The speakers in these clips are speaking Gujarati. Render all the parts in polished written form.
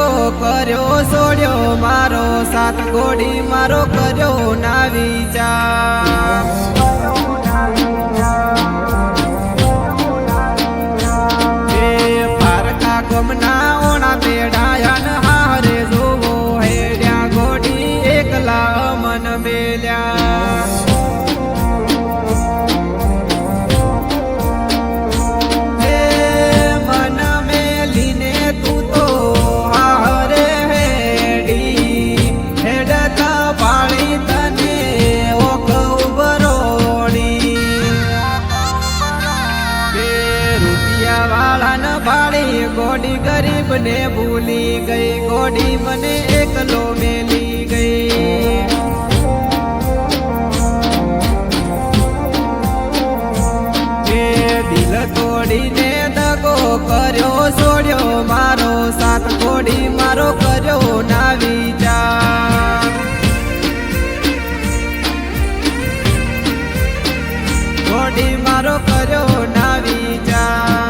દગો કર્યો છોડ્યો મારો સાથ ઘોડી મારો કર્યો ના વિચાર પારકા ગમના ઓણા બેડાયા હારે જોવો હેડ્યા ઘોડી એકલા મન મેલ્યા ગોડી ગરીબ ને ભૂલી ગઈ ગોડી મને એકલો મેલી ગઈ દિલ તોડીને દગો કર્યો છોડ્યો મારો સાથ ઘોડી મારો કર્યો ના વિચાર ઘોડી મારો કર્યો ના વિચાર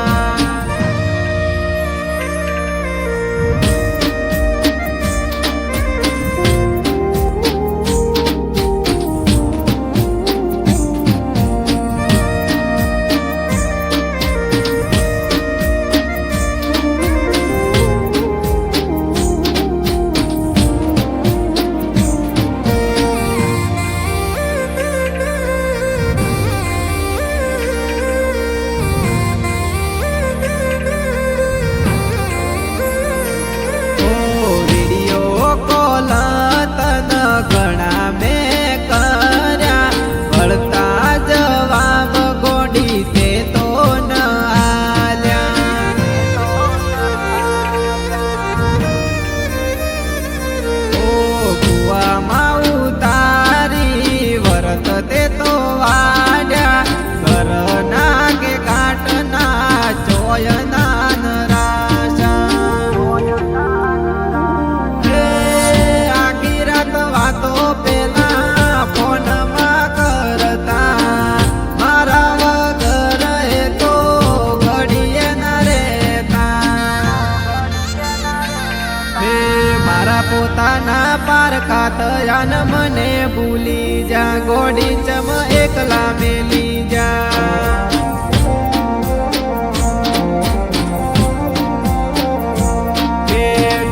પોતાના પારખા તયાન મને ભૂલી જા ગોડી ચમ એકલા મેલી જા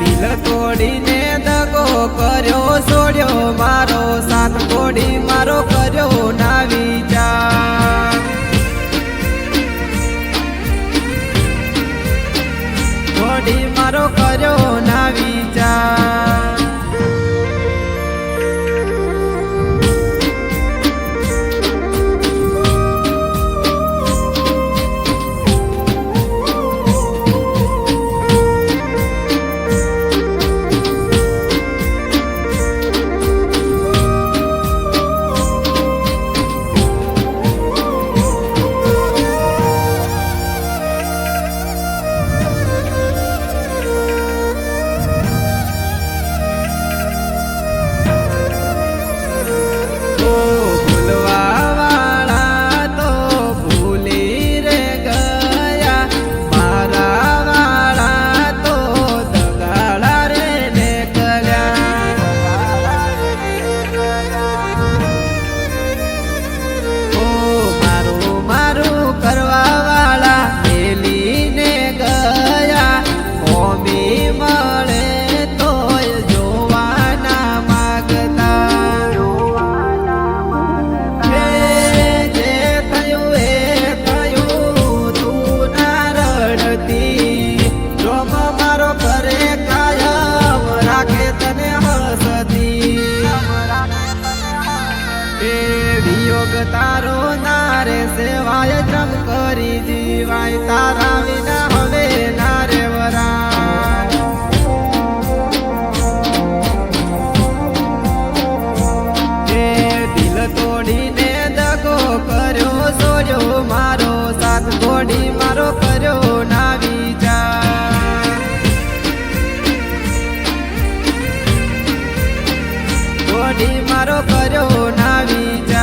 દિલ તોડીને દગો કર્યો છોડ્યો મારો સાથ ઘોડી મારો કર્યો ના વિચાર ઘોડી મારો કર્યો ના વિચાર તારો નારે સેવાય ચમ કરી જીવાય તારા વિના હવે નારે વરા દિલ તોડીને દગો કર્યો છોડ્યો મારો સાથ ઘોડી મારો કર્યો ના વિચાર ઘોડી મારો કર્યો ના વિચાર